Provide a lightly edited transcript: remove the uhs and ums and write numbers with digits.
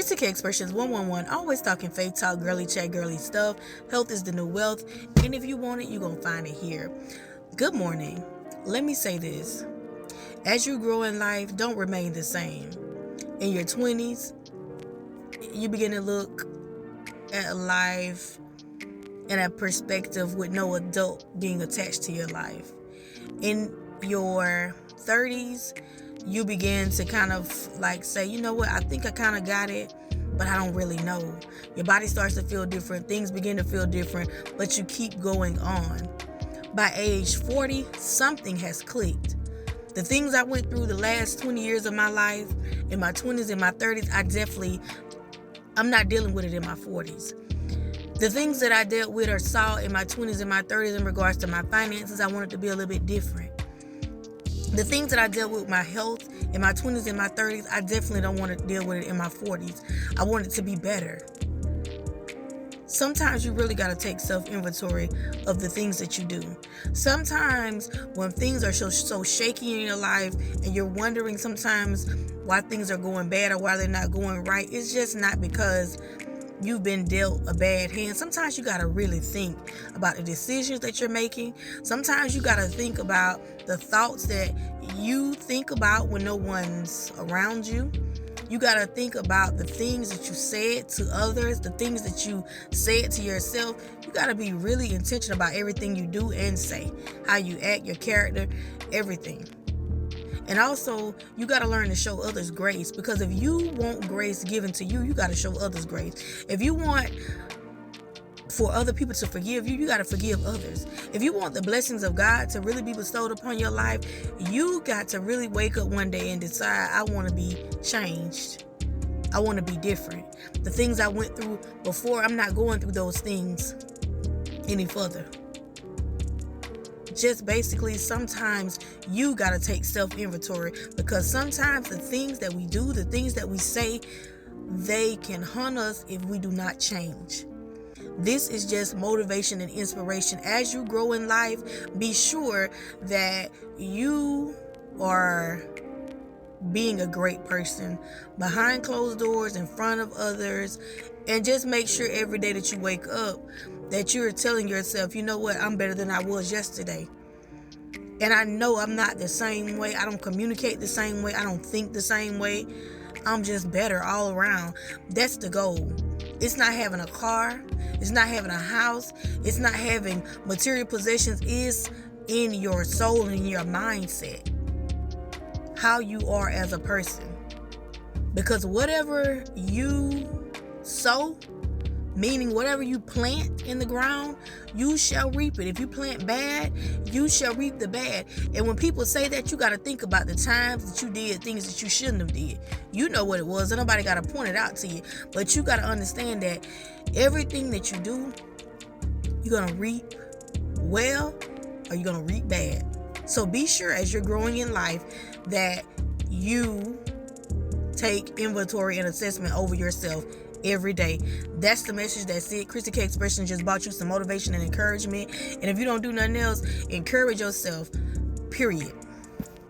Chrissy K Expressions 111, always talking faith talk, girly chat, girly stuff. Health is the new wealth, and if you want it, you're going to find it here. Good morning. Let me say this. As you grow in life, don't remain the same. In your 20s, you begin to look at life in a perspective with no adult being attached to your life. In your 30s, you begin to kind of like say, you know what, I think I kind of got it, but I don't really know. Your body starts to feel different. Things begin to feel different, but you keep going on. By age 40, something has clicked. The things I went through the last 20 years of my life, in my 20s and my 30s, I'm not dealing with it in my 40s. The things that I dealt with or saw in my 20s and my 30s in regards to my finances, I wanted to be a little bit different. The things that I dealt with my health in my 20s and my 30s, I definitely don't want to deal with it in my 40s. I want it to be better. Sometimes you really got to take self-inventory of the things that you do. Sometimes when things are so shaky in your life and you're wondering sometimes why things are going bad or why they're not going right, it's just not because you've been dealt a bad hand. Sometimes you got to really think about the decisions that you're making. Sometimes you got to think about the thoughts that you think about when no one's around you. You got to think about the things that you said to others, the things that you said to yourself. You got to be really intentional about everything you do and say, how you act, your character, everything. And also, you got to learn to show others grace, because if you want grace given to you, you got to show others grace. If you want for other people to forgive you, you got to forgive others. If you want the blessings of God to really be bestowed upon your life, you got to really wake up one day and decide, I want to be changed. I want to be different. The things I went through before, I'm not going through those things any further. Just basically, sometimes you got to take self-inventory, because sometimes the things that we do, the things that we say, they can hunt us if we do not change. This is just motivation and inspiration. As you grow in life, be sure that you are being a great person behind closed doors, in front of others, and just make sure every day that you wake up that you're telling yourself, you know what, I'm better than I was yesterday. And I know I'm not the same way. I don't communicate the same way. I don't think the same way. I'm just better all around. That's the goal. It's not having a car. It's not having a house. It's not having material possessions. It's in your soul and in your mindset. How you are as a person. Because whatever you sow, meaning whatever you plant in the ground, you shall reap it. If you plant bad, you shall reap the bad. And when people say that, you got to think about the times that you did things that you shouldn't have did. You know what it was, and nobody got to point it out to you. But you got to understand that everything that you do, you're going to reap well or you're going to reap bad. So be sure as you're growing in life that you take inventory and assessment over yourself every day. That's the message. That's it. Chrissy K Expression just brought you some motivation and encouragement. And if you don't do nothing else, encourage yourself. Period.